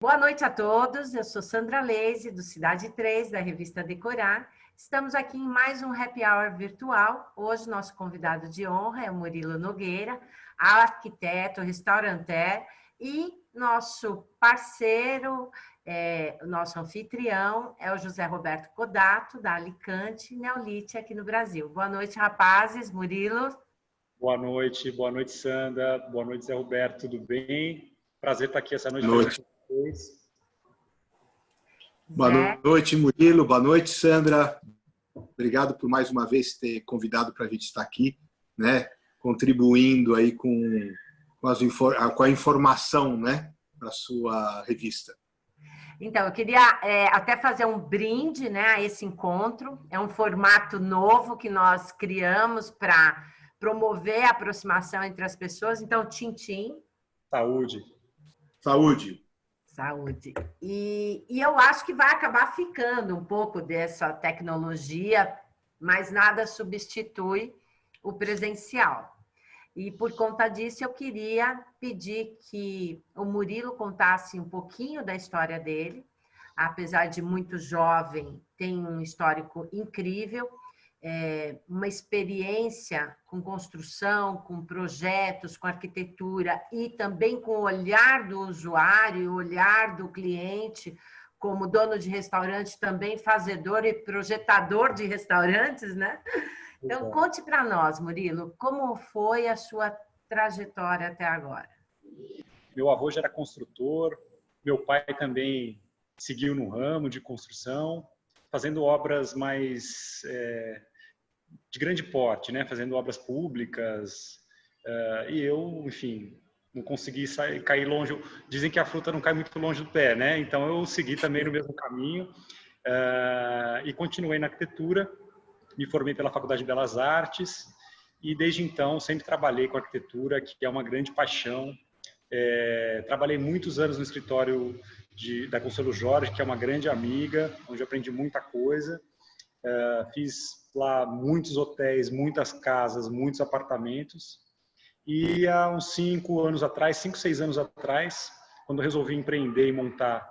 Boa noite a todos, eu sou Sandra Leise, do Cidade 3, da revista Decorar. Estamos aqui em mais um Happy Hour virtual. Hoje, nosso convidado de honra é o Murilo Nogueira, arquiteto, restauranteur e nosso parceiro, nosso anfitrião é o José Roberto Codato, da Alicante Neolite, aqui no Brasil. Boa noite, rapazes. Murilo. Boa noite, Sandra. Boa noite, Zé Roberto. Tudo bem? Prazer estar aqui essa noite. Boa noite. Boa noite, Murilo. Boa noite, Sandra. Obrigado por mais uma vez ter convidado para a gente estar aqui, né? Contribuindo aí com a informação, né, para a sua revista. Então, eu queria até fazer um brinde, né, a esse encontro. É um formato novo que nós criamos para promover a aproximação entre as pessoas. Então, tchim-tchim. Saúde. Saúde. Saúde. E eu acho que vai acabar ficando um pouco dessa tecnologia, mas nada substitui o presencial. E por conta disso, eu queria pedir que o Murilo contasse um pouquinho da história dele. Apesar de muito jovem, tem um histórico incrível, uma experiência com construção, com projetos, com arquitetura e também com o olhar do usuário, o olhar do cliente, como dono de restaurante, também fazedor e projetador de restaurantes, né? Então, conte para nós, Murilo, como foi a sua trajetória até agora? Meu avô já era construtor, meu pai também seguiu no ramo de construção, fazendo obras mais de grande porte, né? Fazendo obras públicas. E eu, enfim, não consegui cair longe. Dizem que a fruta não cai muito longe do pé, né? Então eu segui também no mesmo caminho e continuei na arquitetura. Me formei pela Faculdade de Belas Artes e desde então sempre trabalhei com arquitetura, que é uma grande paixão. Trabalhei muitos anos no escritório da Conselho Jorge, que é uma grande amiga, onde eu aprendi muita coisa. Fiz lá muitos hotéis, muitas casas, muitos apartamentos. E há uns 5 anos atrás, 5, 6 anos atrás, quando eu resolvi empreender e montar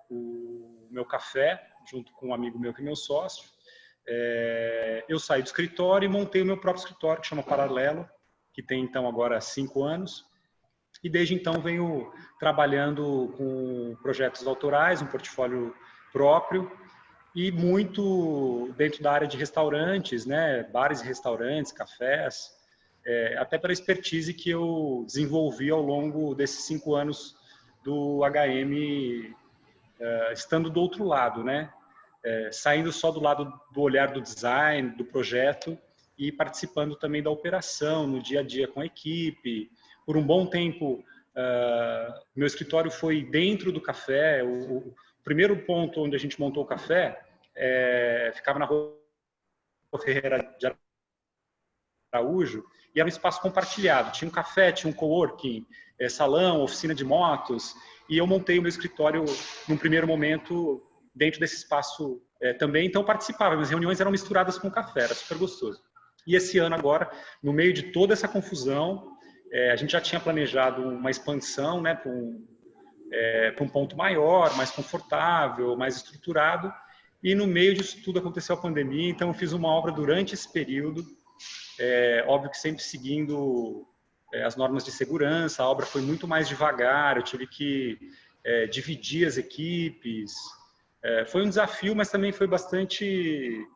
o meu café, junto com um amigo meu que é meu sócio, eu saí do escritório e montei o meu próprio escritório, que chama Paralelo, que tem então agora 5 anos. E desde então venho trabalhando com projetos autorais, um portfólio próprio, e muito dentro da área de restaurantes, né, bares e restaurantes, cafés, até pela expertise que eu desenvolvi ao longo desses 5 anos do HM, estando do outro lado, né, saindo só do lado do olhar do design, do projeto, e participando também da operação, no dia a dia com a equipe. Por um bom tempo, meu escritório foi dentro do café. O primeiro ponto onde a gente montou o café ficava na Rua Ferreira de Araújo, e era um espaço compartilhado. Tinha um café, tinha um coworking, salão, oficina de motos, e eu montei o meu escritório num primeiro momento dentro desse espaço também. Então participava, minhas reuniões eram misturadas com café, era super gostoso. E esse ano agora, no meio de toda essa confusão, a gente já tinha planejado uma expansão, né, para um ponto maior, mais confortável, mais estruturado. E no meio disso tudo aconteceu a pandemia, então eu fiz uma obra durante esse período, óbvio que sempre seguindo as normas de segurança. A obra foi muito mais devagar, eu tive que dividir as equipes. Foi um desafio, mas também foi bastante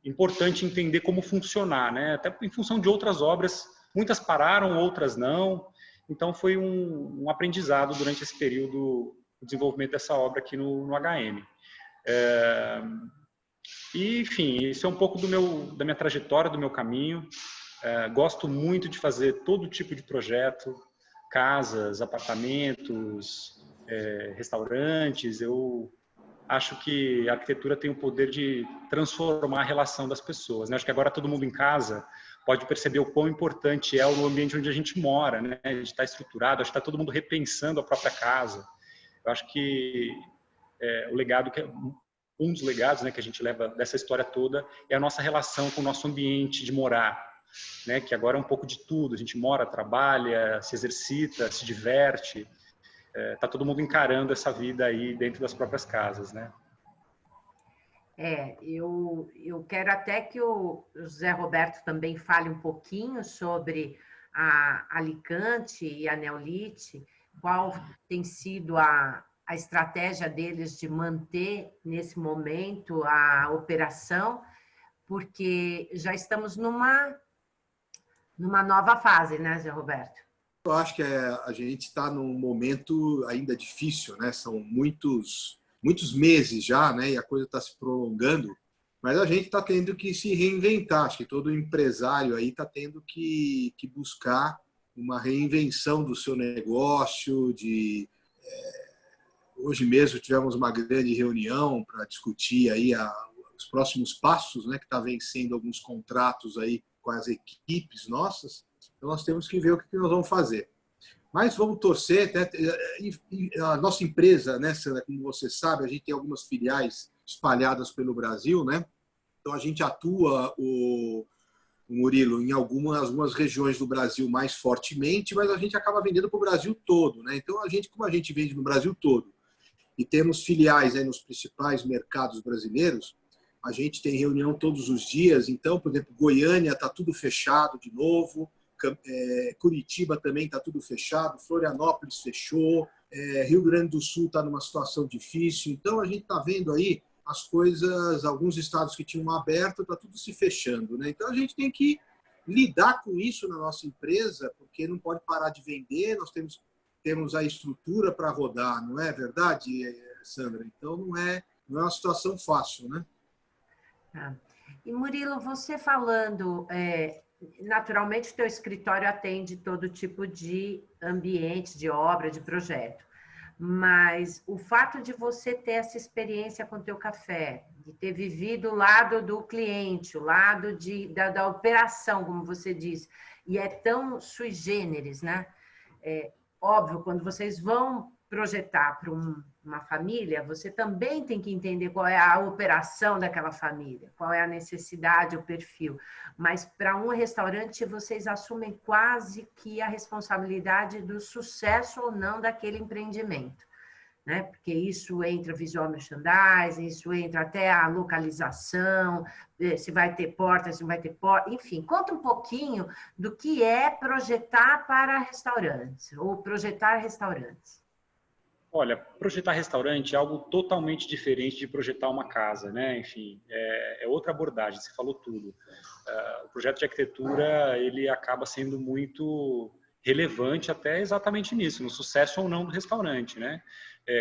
importante entender como funcionar, né? Até em função de outras obras, muitas pararam, outras não. Então foi um aprendizado durante esse período, o desenvolvimento dessa obra aqui no HM. E, enfim, isso é um pouco da minha trajetória, do meu caminho. Gosto muito de fazer todo tipo de projeto, casas, apartamentos, restaurantes. Eu acho que a arquitetura tem o poder de transformar a relação das pessoas, né? Acho que agora todo mundo em casa pode perceber o quão importante é o ambiente onde a gente mora, né? A gente está estruturado, acho que está todo mundo repensando a própria casa. Eu acho que o legado um dos legados, né, que a gente leva dessa história toda é a nossa relação com o nosso ambiente de morar, né, que agora é um pouco de tudo. A gente mora, trabalha, se exercita, se diverte. tá todo mundo encarando essa vida aí dentro das próprias casas, né? Eu quero até que o José Roberto também fale um pouquinho sobre a Alicante e a Neolite, qual tem sido a estratégia deles de manter, nesse momento, a operação, porque já estamos numa nova fase, né, José Roberto? Eu acho que a gente está num momento ainda difícil, né? São muitos meses já, né? E a coisa está se prolongando, mas a gente está tendo que se reinventar. Acho que todo empresário aí está tendo que buscar uma reinvenção do seu negócio. Hoje mesmo tivemos uma grande reunião para discutir aí os próximos passos, né? Que está vencendo alguns contratos aí com as equipes nossas. Então, nós temos que ver o que nós vamos fazer. Mas vamos torcer. Né? A nossa empresa, né, Sandra, como você sabe, a gente tem algumas filiais espalhadas pelo Brasil, né? Então, a gente atua, o Murilo, em algumas regiões do Brasil mais fortemente, mas a gente acaba vendendo para o Brasil todo, né? Então, como a gente vende no Brasil todo e temos filiais aí nos principais mercados brasileiros, a gente tem reunião todos os dias. Então, por exemplo, Goiânia está tudo fechado de novo, Curitiba também está tudo fechado, Florianópolis fechou, Rio Grande do Sul está numa situação difícil. Então, a gente está vendo aí as coisas, alguns estados que tinham aberto, está tudo se fechando, né? Então, a gente tem que lidar com isso na nossa empresa, porque não pode parar de vender, nós temos a estrutura para rodar, não é verdade, Sandra? Então, não é uma situação fácil, né? E Murilo, você falando, naturalmente o teu escritório atende todo tipo de ambiente, de obra, de projeto, mas o fato de você ter essa experiência com o teu café, de ter vivido o lado do cliente, o lado da operação, como você diz, e é tão sui generis, né? Óbvio, quando vocês vão projetar para uma família, você também tem que entender qual é a operação daquela família, qual é a necessidade, o perfil. Mas para um restaurante, vocês assumem quase que a responsabilidade do sucesso ou não daquele empreendimento, né? Porque isso entra visual merchandising, isso entra até a localização, se vai ter porta, se não vai ter porta, enfim. Conta um pouquinho do que é projetar para restaurantes, ou projetar restaurantes. Olha, projetar restaurante é algo totalmente diferente de projetar uma casa, né? Enfim, é outra abordagem, você falou tudo. O projeto de arquitetura, ele acaba sendo muito relevante até exatamente nisso, no sucesso ou não do restaurante, né?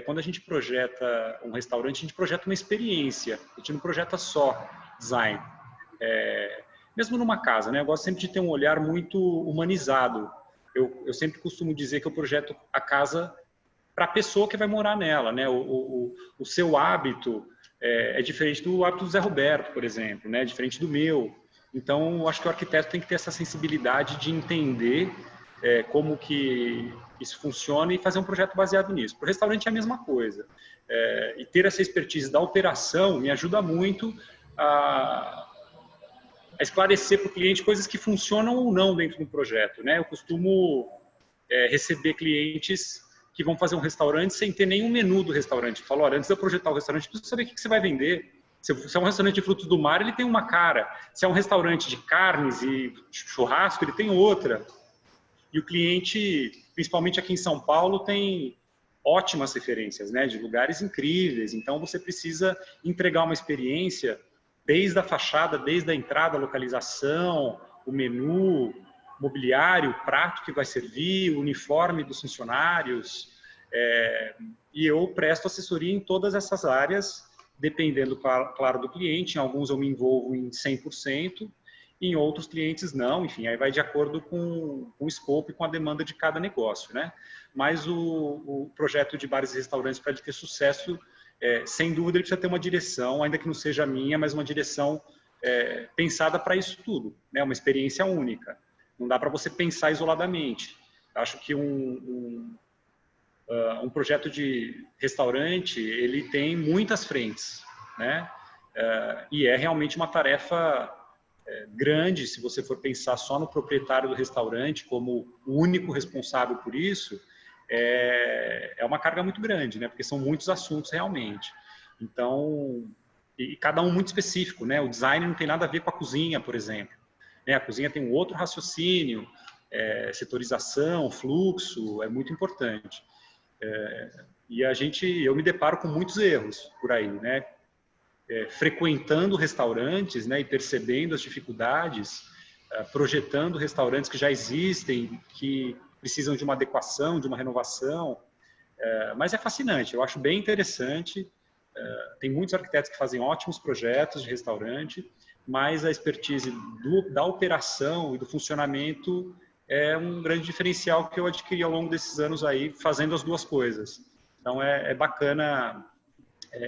Quando a gente projeta um restaurante, a gente projeta uma experiência, a gente não projeta só design. Mesmo numa casa, né? Eu gosto sempre de ter um olhar muito humanizado. Eu sempre costumo dizer que eu projeto a casa para a pessoa que vai morar nela, né? O seu hábito é diferente do hábito do Zé Roberto, por exemplo, né? Diferente do meu. Então, eu acho que o arquiteto tem que ter essa sensibilidade de entender como que isso funciona e fazer um projeto baseado nisso. Para o restaurante é a mesma coisa. E ter essa expertise da operação me ajuda muito a esclarecer para o cliente coisas que funcionam ou não dentro do projeto, né? Eu costumo receber clientes que vão fazer um restaurante sem ter nenhum menu do restaurante. Falo, olha, antes de eu projetar o restaurante, eu preciso saber o que você vai vender. Se é um restaurante de frutos do mar, ele tem uma cara. Se é um restaurante de carnes e churrasco, ele tem outra. E o cliente, principalmente aqui em São Paulo, tem ótimas referências, né, de lugares incríveis. Então, você precisa entregar uma experiência desde a fachada, desde a entrada, a localização, o menu, mobiliário, o prato que vai servir, o uniforme dos funcionários. E eu presto assessoria em todas essas áreas, dependendo, claro, do cliente. Em alguns eu me envolvo em 100%, em outros clientes não. Enfim, aí vai de acordo com o escopo e com a demanda de cada negócio, né? Mas o projeto de bares e restaurantes, para ele ter sucesso, sem dúvida ele precisa ter uma direção, ainda que não seja a minha, mas uma direção pensada para isso tudo, né? Uma experiência única. Não dá para você pensar isoladamente. Acho que um projeto de restaurante, ele tem muitas frentes, né? E é realmente uma tarefa grande, se você for pensar só no proprietário do restaurante como o único responsável por isso, é uma carga muito grande, né? Porque são muitos assuntos realmente. Então, e cada um muito específico, né? O design não tem nada a ver com a cozinha, por exemplo. Né? A cozinha tem um outro raciocínio, setorização, fluxo, é muito importante. E eu me deparo com muitos erros por aí, né? Frequentando restaurantes, né? E percebendo as dificuldades, projetando restaurantes que já existem, que precisam de uma adequação, de uma renovação. Mas é fascinante, eu acho bem interessante. Tem muitos arquitetos que fazem ótimos projetos de restaurante, mas a expertise da operação e do funcionamento é um grande diferencial que eu adquiri ao longo desses anos aí, fazendo as duas coisas. Então, é bacana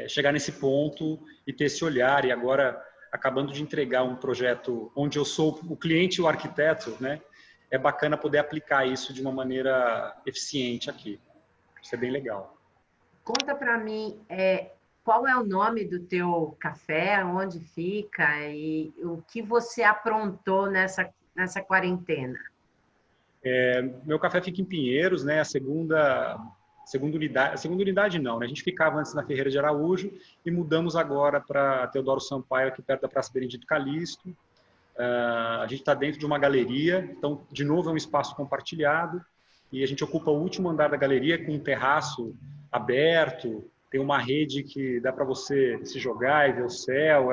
chegar nesse ponto e ter esse olhar. E agora, acabando de entregar um projeto onde eu sou o cliente e o arquiteto, né? É bacana poder aplicar isso de uma maneira eficiente aqui. Isso é bem legal. Conta para mim, qual é o nome do teu café, onde fica e o que você aprontou nessa quarentena? Meu café fica em Pinheiros, né? A segunda unidade não, né? A gente ficava antes na Ferreira de Araújo e mudamos agora para Teodoro Sampaio, aqui perto da Praça Benedito Calixto. A gente está dentro de uma galeria, então, de novo, é um espaço compartilhado e a gente ocupa o último andar da galeria com um terraço aberto, tem uma rede que dá para você se jogar e ver o céu.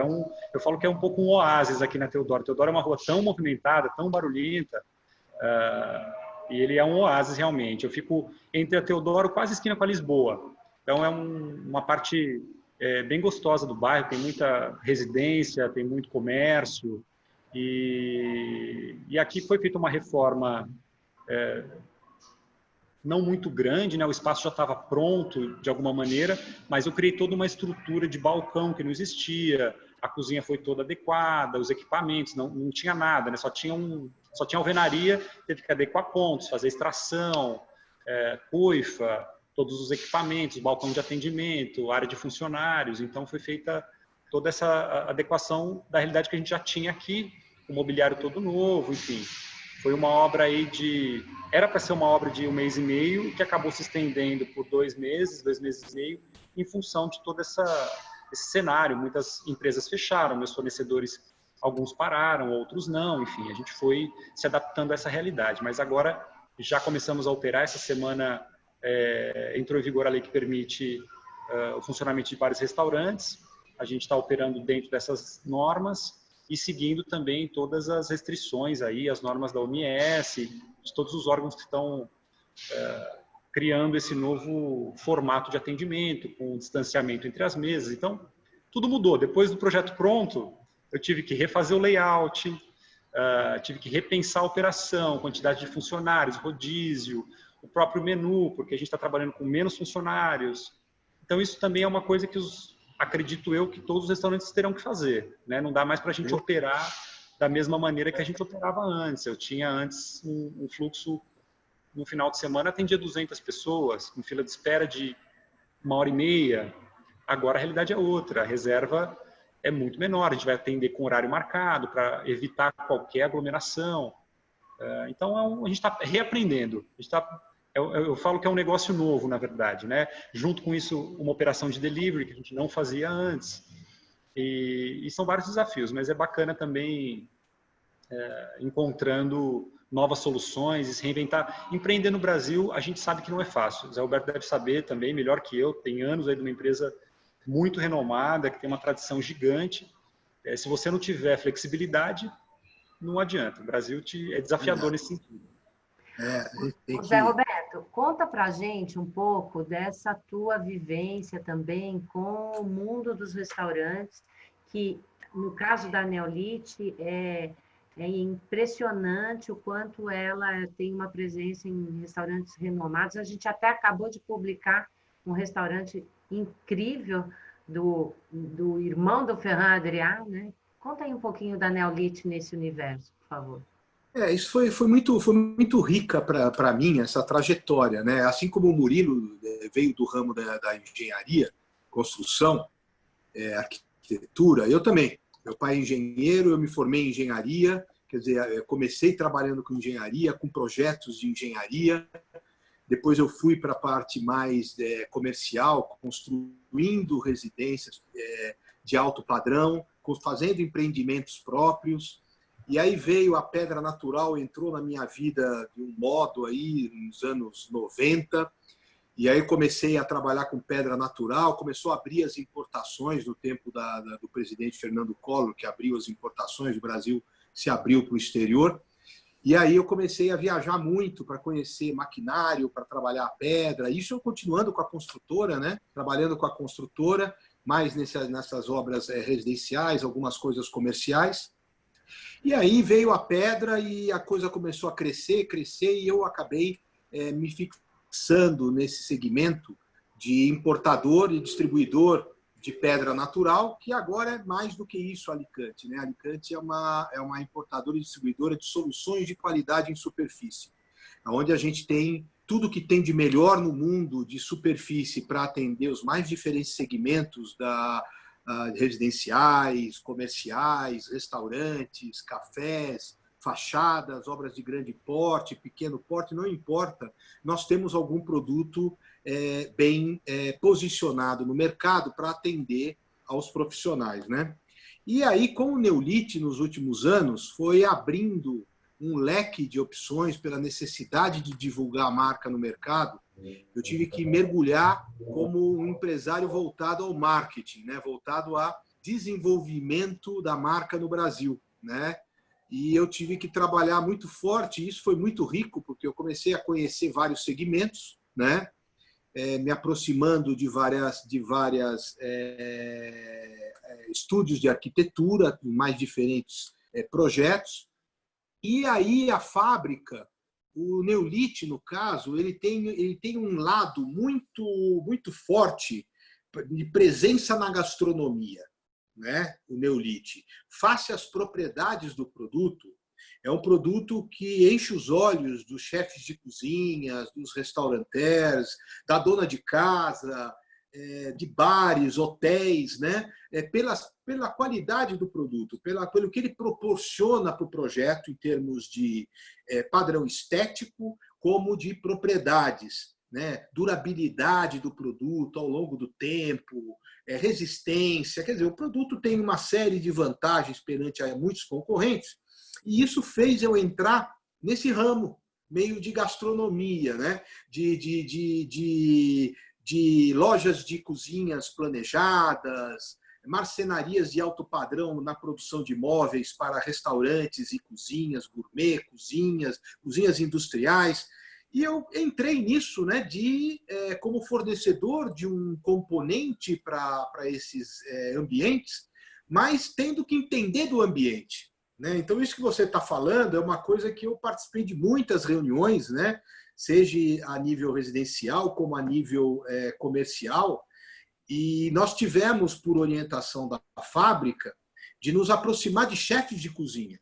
Eu falo que é um pouco um oásis aqui na Teodoro. Teodoro é uma rua tão movimentada, tão barulhenta, e ele é um oásis realmente. Eu fico entre a Teodoro, quase esquina com a Lisboa. Então é uma parte bem gostosa do bairro, tem muita residência, tem muito comércio. E aqui foi feita uma reforma não muito grande, né? O espaço já estava pronto de alguma maneira, mas eu criei toda uma estrutura de balcão que não existia, a cozinha foi toda adequada, os equipamentos, não tinha nada, né? Só tinha alvenaria, teve que adequar pontos, fazer extração, coifa, todos os equipamentos, balcão de atendimento, área de funcionários. Então foi feita toda essa adequação da realidade que a gente já tinha aqui, o mobiliário todo novo, enfim. Foi uma obra aí era para ser uma obra de 1 mês e meio, que acabou se estendendo por 2 meses e meio, em função de todo esse cenário. Muitas empresas fecharam, meus fornecedores, alguns pararam, outros não, enfim, a gente foi se adaptando a essa realidade. Mas agora já começamos a operar. Essa semana entrou em vigor a lei que permite o funcionamento de vários restaurantes. A gente está operando dentro dessas normas e seguindo também todas as restrições aí, as normas da OMS, de todos os órgãos que estão criando esse novo formato de atendimento, com distanciamento entre as mesas. Então, tudo mudou. Depois do projeto pronto, eu tive que refazer o layout, tive que repensar a operação, quantidade de funcionários, rodízio, o próprio menu, porque a gente está trabalhando com menos funcionários. Então, isso também é uma coisa que acredito eu que todos os restaurantes terão que fazer, né? Não dá mais para a gente operar da mesma maneira que a gente operava antes. Eu tinha antes um fluxo, no final de semana atendia 200 pessoas, com fila de espera de 1h30. Agora a realidade é outra, a reserva é muito menor, a gente vai atender com horário marcado para evitar qualquer aglomeração. Então a gente está reaprendendo, eu falo que é um negócio novo, na verdade, né? Junto com isso, uma operação de delivery que a gente não fazia antes. E são vários desafios, mas é bacana também encontrando novas soluções e se reinventar. Empreender no Brasil, a gente sabe que não é fácil. O Zé Roberto deve saber também, melhor que eu, tem anos aí de uma empresa muito renomada, que tem uma tradição gigante. Se você não tiver flexibilidade, não adianta. O Brasil é desafiador nesse sentido. Zé Roberto, conta pra gente um pouco dessa tua vivência também com o mundo dos restaurantes, que no caso da Neolite é impressionante o quanto ela tem uma presença em restaurantes renomados. A gente até acabou de publicar um restaurante incrível do irmão do Ferran Adrià, né? Conta aí um pouquinho da Neolite nesse universo, por favor. Isso foi muito rica para mim, essa trajetória, né? Assim como o Murilo veio do ramo da engenharia, construção, arquitetura, eu também. Meu pai é engenheiro, eu me formei em engenharia, quer dizer, eu comecei trabalhando com engenharia, com projetos de engenharia, Depois eu fui para a parte mais comercial, construindo residências de alto padrão, fazendo empreendimentos próprios. E aí veio a pedra natural, entrou na minha vida de um modo aí nos anos 90. E aí comecei a trabalhar com pedra natural, começou a abrir as importações no tempo do presidente Fernando Collor, que abriu as importações, o Brasil se abriu para o exterior. E aí eu comecei a viajar muito para conhecer maquinário, para trabalhar a pedra. Isso eu continuando com a construtora, né? Trabalhando com a construtora, mais nessas obras residenciais, algumas coisas comerciais. E aí veio a pedra e a coisa começou a crescer, e eu acabei me fixando nesse segmento de importador e distribuidor de pedra natural, que agora é mais do que isso, Alicante, né? Alicante é uma importadora e distribuidora de soluções de qualidade em superfície, onde a gente tem tudo que tem de melhor no mundo de superfície para atender os mais diferentes segmentos residenciais, comerciais, restaurantes, cafés, fachadas, obras de grande porte, pequeno porte, não importa. Nós temos algum produto bem posicionado no mercado para atender aos profissionais, né? E aí, com o Neolith, nos últimos anos, foi abrindo um leque de opções pela necessidade de divulgar a marca no mercado. Eu tive que mergulhar como um empresário voltado ao marketing, né? Voltado a desenvolvimento da marca no Brasil, né? E eu tive que trabalhar muito forte, e isso foi muito rico, porque eu comecei a conhecer vários segmentos, né? Me aproximando de várias estúdios de arquitetura, mais diferentes projetos. E aí a fábrica, o Neolith, no caso, ele tem um lado muito forte de presença na gastronomia, né? O Neolith. Face às propriedades do produto, é um produto que enche os olhos dos chefes de cozinhas, dos restaurantes, da dona de casa, de bares, hotéis, né? Pela qualidade do produto, pelo que ele proporciona para o projeto em termos de padrão estético, como de propriedades, né? Durabilidade do produto ao longo do tempo, resistência. Quer dizer, o produto tem uma série de vantagens perante a muitos concorrentes, e isso fez eu entrar nesse ramo meio de gastronomia, né? De lojas de cozinhas planejadas, marcenarias de alto padrão na produção de móveis para restaurantes e cozinhas gourmet, cozinhas industriais. E eu entrei nisso, né, como fornecedor de um componente para esses ambientes, mas tendo que entender do ambiente, né? Então, isso que você está falando é uma coisa que eu participei de muitas reuniões, né? Seja a nível residencial como a nível comercial, e nós tivemos, por orientação da fábrica, de nos aproximar de chefes de cozinha,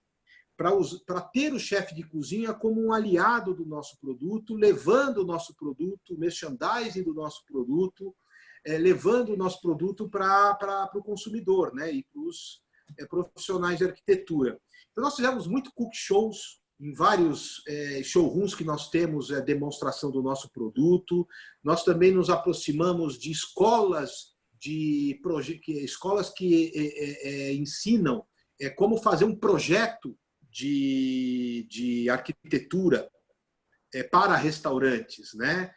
para ter o chefe de cozinha como um aliado do nosso produto, levando o nosso produto, merchandising do nosso produto, levando o nosso produto para o consumidor, né? E para os profissionais de arquitetura. Então, nós fizemos muito cook shows, em vários showrooms que nós temos demonstração do nosso produto. Nós também nos aproximamos de escolas que ensinam como fazer um projeto de arquitetura para restaurantes, né?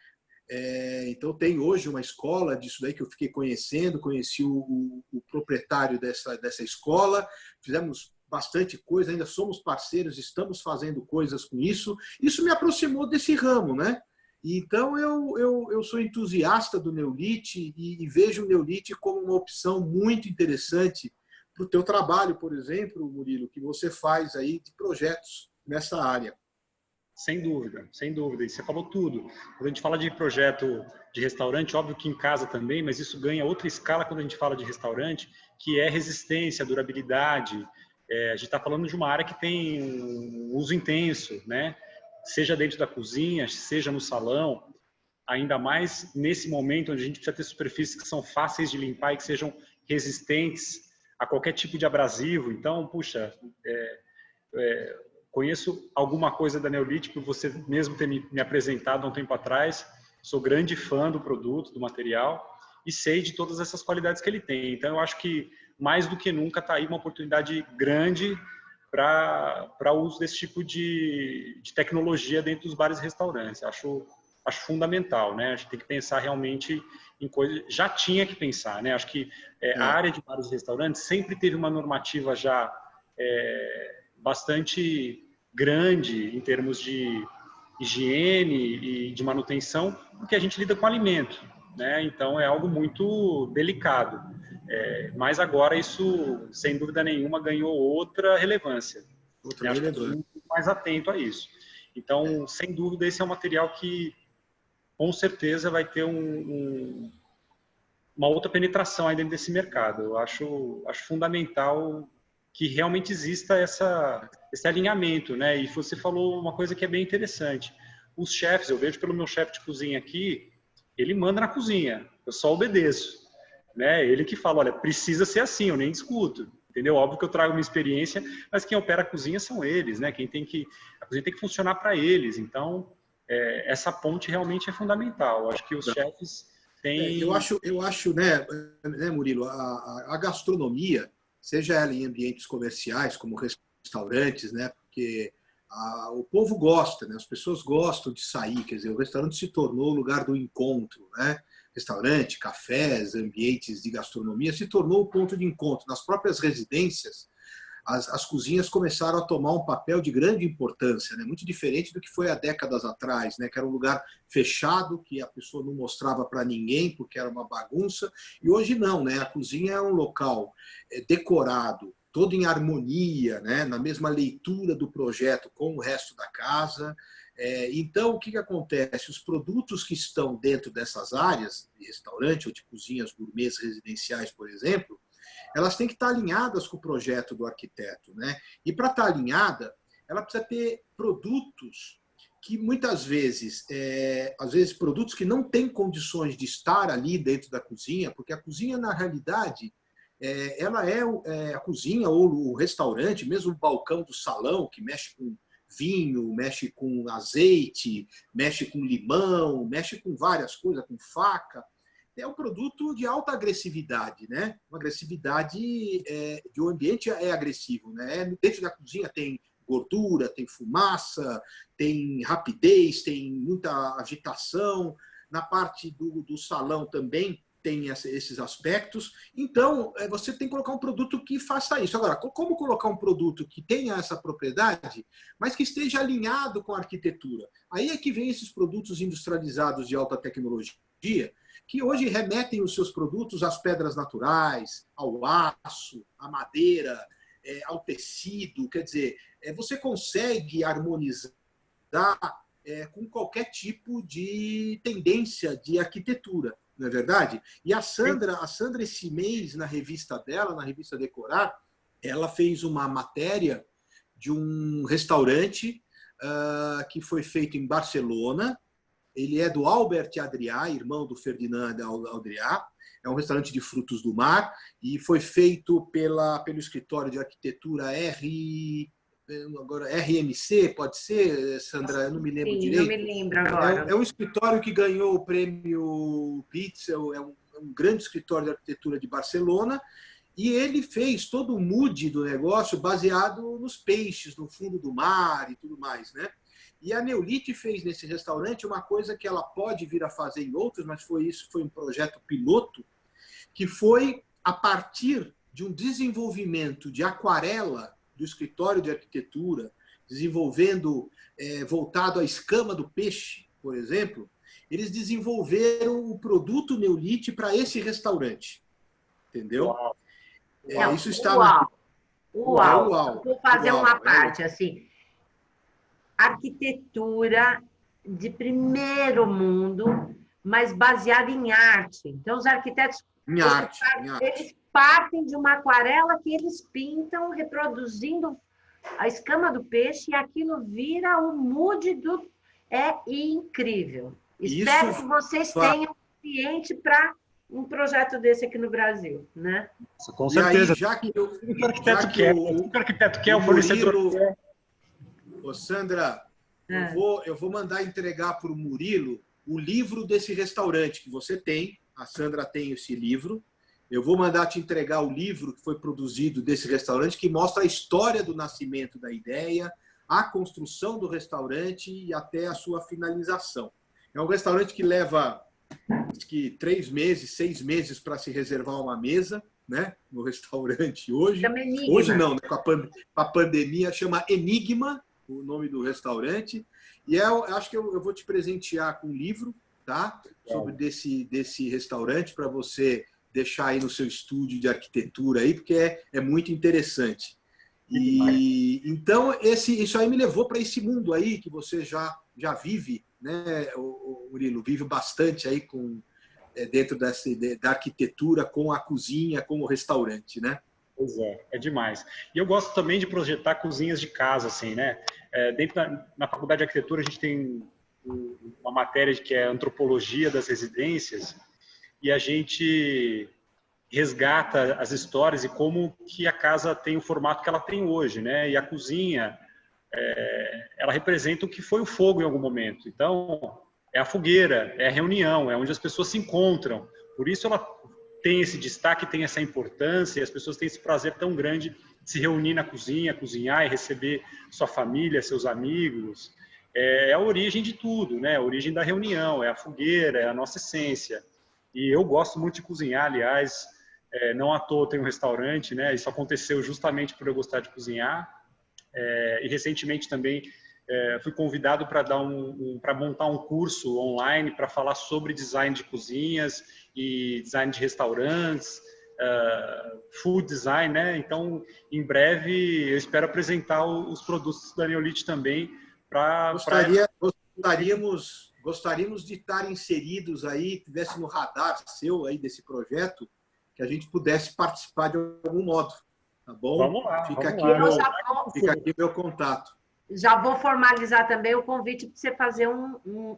Então, tem hoje uma escola disso daí que eu fiquei conhecendo, conheci o proprietário dessa escola, fizemos bastante coisa, ainda somos parceiros, estamos fazendo coisas com isso. Isso me aproximou desse ramo, né? Então, eu sou entusiasta do Neolith e vejo o Neolith como uma opção muito interessante para o teu trabalho, por exemplo, Murilo, que você faz aí de projetos nessa área. Sem dúvida, sem dúvida. E você falou tudo. Quando a gente fala de projeto de restaurante, óbvio que em casa também, mas isso ganha outra escala quando a gente fala de restaurante, que é resistência, durabilidade. A gente está falando de uma área que tem um uso intenso, né? Seja dentro da cozinha, seja no salão, ainda mais nesse momento onde a gente precisa ter superfícies que são fáceis de limpar e que sejam resistentes a qualquer tipo de abrasivo. Então, puxa, conheço alguma coisa da Neolith, por você mesmo ter me apresentado há um tempo atrás. Sou grande fã do produto, do material, e sei de todas essas qualidades que ele tem. Então, eu acho que, mais do que nunca, está aí uma oportunidade grande para o uso desse tipo de tecnologia dentro dos bares e restaurantes. Acho fundamental, né? A gente tem que pensar realmente em coisas... Já tinha que pensar, né? Acho que a área de bares e restaurantes sempre teve uma normativa já bastante grande em termos de higiene e de manutenção, porque a gente lida com alimento, né? Então é algo muito delicado. Mas agora isso, sem dúvida nenhuma, ganhou outra relevância. Outra Acho que relevância. muito mais atento a isso. Então, sem dúvida, esse é um material que, com certeza, vai ter uma outra penetração aí dentro desse mercado. Eu acho fundamental que realmente exista esse alinhamento, né? E você falou uma coisa que é bem interessante. Os chefes, eu vejo pelo meu chefe de cozinha aqui, ele manda na cozinha, eu só obedeço, né? Ele que fala, olha, precisa ser assim, eu nem discuto, entendeu? Óbvio que eu trago uma experiência, mas quem opera a cozinha são eles, né? A cozinha tem que funcionar para eles. Então, essa ponte realmente é fundamental. Eu acho que os chefes têm... Eu acho, né, Murilo, a gastronomia, seja ela em ambientes comerciais, como restaurantes, né? Porque o povo gosta, né? As pessoas gostam de sair, quer dizer, o restaurante se tornou o lugar do encontro, né? Restaurante, cafés, ambientes de gastronomia se tornou o ponto de encontro. Nas próprias residências, as cozinhas começaram a tomar um papel de grande importância, né? Muito diferente do que foi há décadas atrás, né? Que era um lugar fechado, que a pessoa não mostrava para ninguém porque era uma bagunça. E hoje não, né? A cozinha é um local decorado, todo em harmonia, né? Na mesma leitura do projeto com o resto da casa. Então, o que acontece? Os produtos que estão dentro dessas áreas, de restaurante ou de cozinhas gourmets residenciais, por exemplo, elas têm que estar alinhadas com o projeto do arquiteto, né? E para estar alinhada, ela precisa ter produtos que muitas vezes, às vezes produtos que não têm condições de estar ali dentro da cozinha, porque a cozinha, na realidade, ela é a cozinha ou o restaurante, mesmo o balcão do salão, que mexe com vinho, mexe com azeite, mexe com limão, mexe com várias coisas, com faca. É um produto de alta agressividade, né? Uma agressividade de um ambiente agressivo, né? Dentro da cozinha tem gordura, tem fumaça, tem rapidez, tem muita agitação. Na parte do salão também tem esses aspectos. Então, você tem que colocar um produto que faça isso. Agora, como colocar um produto que tenha essa propriedade, mas que esteja alinhado com a arquitetura? Aí é que vem esses produtos industrializados de alta tecnologia, que hoje remetem os seus produtos às pedras naturais, ao aço, à madeira, ao tecido. Quer dizer, você consegue harmonizar com qualquer tipo de tendência de arquitetura, não é verdade? E a Sandra, esse mês, na revista dela, na revista Decorar, ela fez uma matéria de um restaurante que foi feito em Barcelona. Ele é do Albert Adrià, irmão do Ferdinand Adrià. É um restaurante de frutos do mar e foi feito pelo escritório de arquitetura RMC, pode ser, Sandra? Eu não me lembro direito. Não me lembro agora. É um escritório que ganhou o prêmio Pitzel, é um grande escritório de arquitetura de Barcelona, e ele fez todo o mood do negócio baseado nos peixes, no fundo do mar e tudo mais, né? E a Neolith fez nesse restaurante uma coisa que ela pode vir a fazer em outros, mas foi um projeto piloto, que foi a partir de um desenvolvimento de aquarela do escritório de arquitetura, desenvolvendo, voltado à escama do peixe, por exemplo, eles desenvolveram o produto Neolith para esse restaurante. Entendeu? Isso está... Uau! Vou fazer uma parte, assim... Arquitetura de primeiro mundo, mas baseada em arte. Então, os arquitetos eles partem de uma aquarela que eles pintam, reproduzindo a escama do peixe, e aquilo vira o mood do... É incrível. Espero que vocês tenham cliente para um projeto desse aqui no Brasil, né? Com certeza. E aí, já que o arquiteto quer, o fornecedor quer. Ô, Sandra, Ah. eu vou mandar entregar para o Murilo o livro desse restaurante que você tem. A Sandra tem esse livro. Eu vou mandar te entregar o livro que foi produzido desse restaurante, que mostra a história do nascimento da ideia, a construção do restaurante e até a sua finalização. É um restaurante que leva acho que 3 meses, 6 meses para se reservar uma mesa, né, no restaurante hoje. Chama Enigma. Hoje não, né, com a pandemia, chama Enigma, o nome do restaurante. E eu acho que eu vou te presentear com um livro, tá? Sobre desse restaurante, para você deixar aí no seu estúdio de arquitetura aí, porque é muito interessante. E então isso aí me levou para esse mundo aí que você já vive, né, o Murilo, vive bastante aí dentro da arquitetura, com a cozinha, com o restaurante, né? Pois é demais. E eu gosto também de projetar cozinhas de casa, assim, né? Na faculdade de arquitetura a gente tem uma matéria que é antropologia das residências, e a gente resgata as histórias e como que a casa tem o formato que ela tem hoje, né? E a cozinha, ela representa o que foi o fogo em algum momento. Então, é a fogueira, é a reunião, é onde as pessoas se encontram. Por isso ela tem esse destaque, tem essa importância, e as pessoas têm esse prazer tão grande de se reunir na cozinha, cozinhar e receber sua família, seus amigos. É a origem de tudo, né? A origem da reunião, é a fogueira, é a nossa essência. E eu gosto muito de cozinhar, aliás, não à toa tem um restaurante, né? Isso aconteceu justamente por eu gostar de cozinhar. E recentemente também fui convidado para para montar um curso online para falar sobre design de cozinhas e design de restaurantes, food design, né? Então, em breve, eu espero apresentar os produtos da Neolith também para... Gostaríamos de estar inseridos aí, tivesse no radar seu aí desse projeto, que a gente pudesse participar de algum modo, tá bom? Vamos lá, Fica aqui meu contato. Já vou formalizar também o convite para você fazer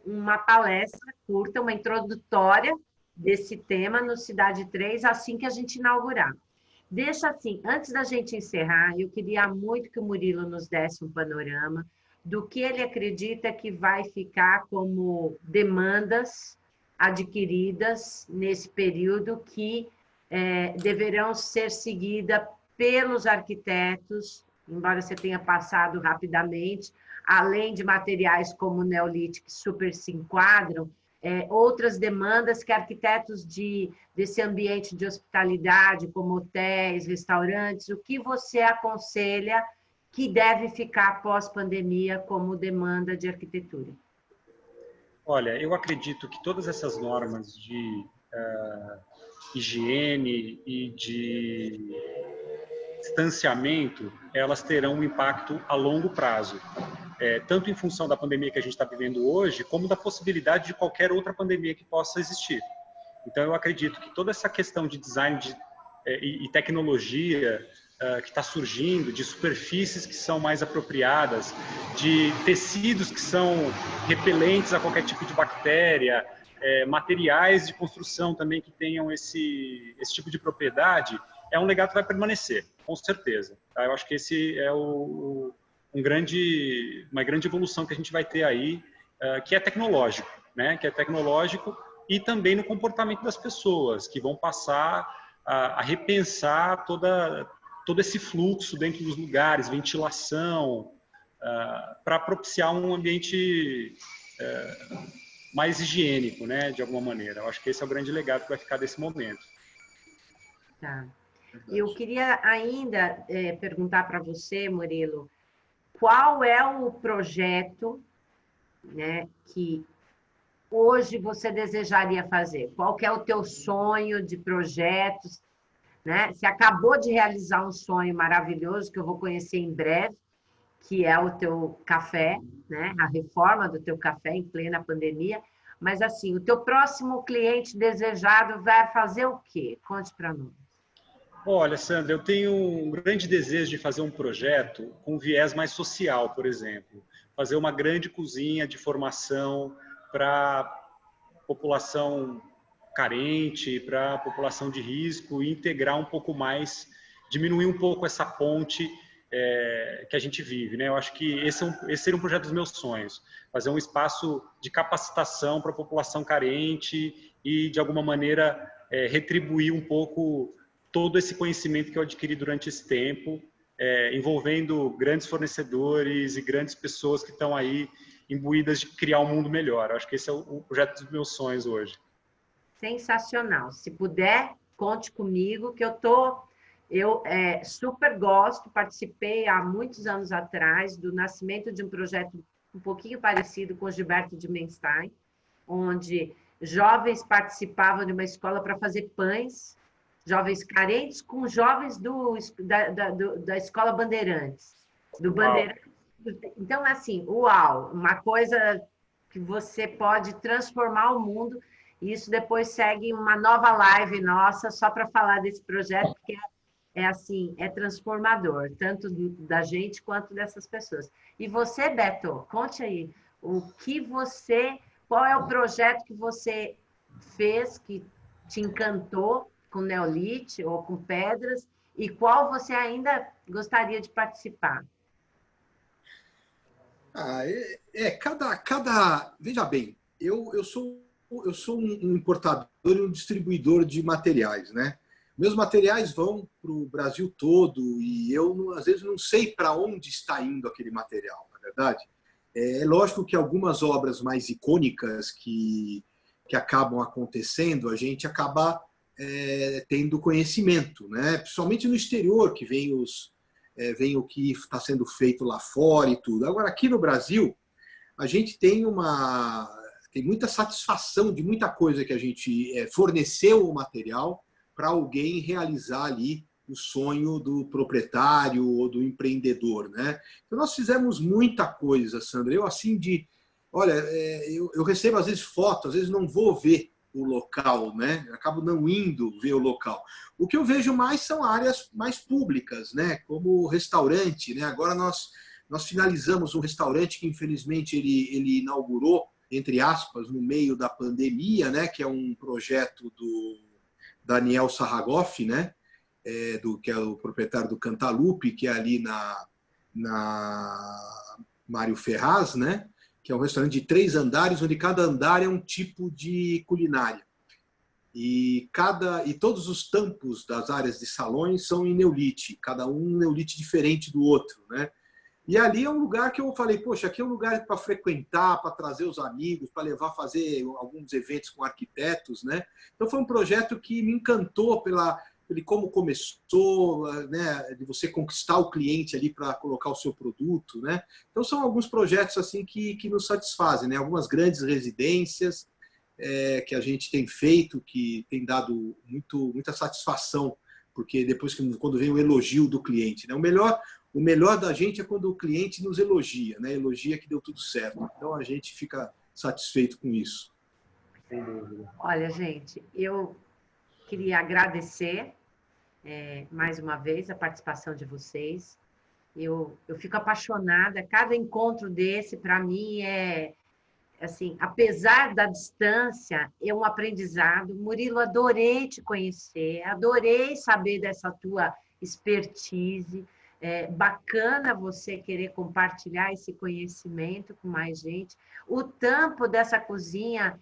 uma palestra curta, uma introdutória desse tema no Cidade 3, assim que a gente inaugurar. Deixa assim, antes da gente encerrar, eu queria muito que o Murilo nos desse um panorama do que ele acredita que vai ficar como demandas adquiridas nesse período que deverão ser seguidas pelos arquitetos, embora você tenha passado rapidamente, além de materiais como o Neolith, que super se enquadram, outras demandas que arquitetos desse ambiente de hospitalidade, como hotéis, restaurantes, o que você aconselha que deve ficar pós-pandemia como demanda de arquitetura? Olha, eu acredito que todas essas normas de higiene e de distanciamento, elas terão um impacto a longo prazo. Tanto em função da pandemia que a gente está vivendo hoje, como da possibilidade de qualquer outra pandemia que possa existir. Então, eu acredito que toda essa questão de design e tecnologia que está surgindo, de superfícies que são mais apropriadas, de tecidos que são repelentes a qualquer tipo de bactéria, materiais de construção também que tenham esse tipo de propriedade, é um legado que vai permanecer, com certeza. Tá? Eu acho que esse é uma grande evolução que a gente vai ter aí, que é tecnológico, né? Que é tecnológico e também no comportamento das pessoas, que vão passar a repensar todo esse fluxo dentro dos lugares, ventilação, para propiciar um ambiente mais higiênico, né? De alguma maneira. Eu acho que esse é o grande legado que vai ficar desse momento. Tá. Eu queria ainda perguntar para você, Murilo, qual é o projeto, né, que hoje você desejaria fazer? Qual que é o teu sonho de projetos? Né? Você acabou de realizar um sonho maravilhoso que eu vou conhecer em breve, que é o teu café, né? A reforma do teu café em plena pandemia. Mas, assim, o teu próximo cliente desejado vai fazer o quê? Conte para nós. Olha, Sandra, eu tenho um grande desejo de fazer um projeto com viés mais social, por exemplo. Fazer uma grande cozinha de formação para população carente, para a população de risco e integrar um pouco mais, diminuir um pouco essa ponte que a gente vive, né? Eu acho que esse seria um projeto dos meus sonhos, fazer um espaço de capacitação para a população carente e, de alguma maneira, retribuir um pouco todo esse conhecimento que eu adquiri durante esse tempo, envolvendo grandes fornecedores e grandes pessoas que estão aí imbuídas de criar um mundo melhor. Eu acho que esse é o projeto dos meus sonhos hoje. Sensacional. Se puder, conte comigo, que eu super gosto, participei há muitos anos atrás do nascimento de um projeto um pouquinho parecido com o Gilberto de Menstein, onde jovens participavam de uma escola para fazer pães, jovens carentes com jovens da Escola Bandeirantes. Do Bandeirantes. Então, assim, uau, uma coisa que você pode transformar o mundo. E isso depois segue uma nova live nossa só para falar desse projeto, porque assim, é transformador, tanto da gente quanto dessas pessoas. E você, Beto, conte aí, qual é o projeto que você fez que te encantou com neolite ou com pedras e qual você ainda gostaria de participar? Veja bem, eu sou um importador e um distribuidor de materiais, né? Meus materiais vão para o Brasil todo e eu, às vezes, não sei para onde está indo aquele material, na verdade. É lógico que algumas obras mais icônicas que acabam acontecendo, a gente acaba tendo conhecimento, né? Principalmente no exterior, que vem o que está sendo feito lá fora e tudo. Agora, aqui no Brasil, a gente tem muita satisfação de muita coisa que a gente forneceu o material para alguém realizar ali o sonho do proprietário ou do empreendedor, né? Então, nós fizemos muita coisa, Sandra. Olha, eu recebo às vezes fotos, às vezes não vou ver o local, né? Eu acabo não indo ver o local. O que eu vejo mais são áreas mais públicas, né? Como restaurante, né? Agora nós finalizamos um restaurante que, infelizmente, ele inaugurou, entre aspas, no meio da pandemia, né? Que é um projeto do Daniel Sarragoff, né? Que é o proprietário do Cantalupe, que é ali na Mário Ferraz, né? Que é um restaurante de 3 andares, onde cada andar é um tipo de culinária. E todos os tampos das áreas de salões são em neolite, cada um neolite diferente do outro, né? E ali é um lugar que eu falei, poxa, aqui é um lugar para frequentar, para trazer os amigos, para levar a fazer alguns eventos com arquitetos, né? Então foi um projeto que me encantou pelo como começou, né, de você conquistar o cliente ali para colocar o seu produto, né? Então são alguns projetos assim que nos satisfazem, né? Algumas grandes residências que a gente tem feito, que tem dado muita satisfação, porque depois quando vem o elogio do cliente, né? O melhor da gente é quando o cliente nos elogia, né? Elogia que deu tudo certo. Então a gente fica satisfeito com isso. Olha, gente, eu queria agradecer mais uma vez a participação de vocês. Eu fico apaixonada. Cada encontro desse, para mim, assim, apesar da distância, é um aprendizado. Murilo, adorei te conhecer, adorei saber dessa tua expertise. Bacana você querer compartilhar esse conhecimento com mais gente. O tampo dessa cozinha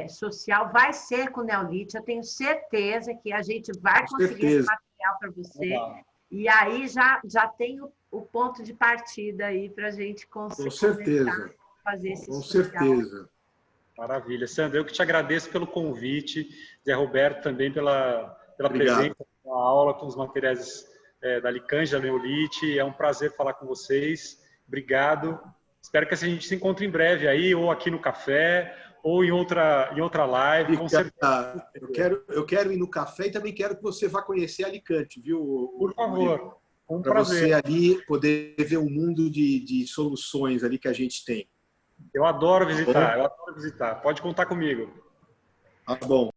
social vai ser com neolite. Eu tenho certeza que a gente vai conseguir esse material para você. Legal. E aí já tem o ponto de partida aí para a gente conseguir. Com certeza. Fazer esse Com social. certeza. Maravilha. Sandra, eu que te agradeço pelo convite. Zé Roberto também pela Obrigado. presença na aula com os materiais da Licanje, da Neolite. É um prazer falar com vocês. Obrigado. Espero que a gente se encontre em breve aí, ou aqui no café, ou em outra live. Com certeza. Eu quero ir no café e também quero que você vá conhecer Alicante, viu? Por favor. Um para prazer. você ali poder ver o mundo de soluções ali que a gente tem. Eu adoro visitar. Pode contar comigo. Tá bom.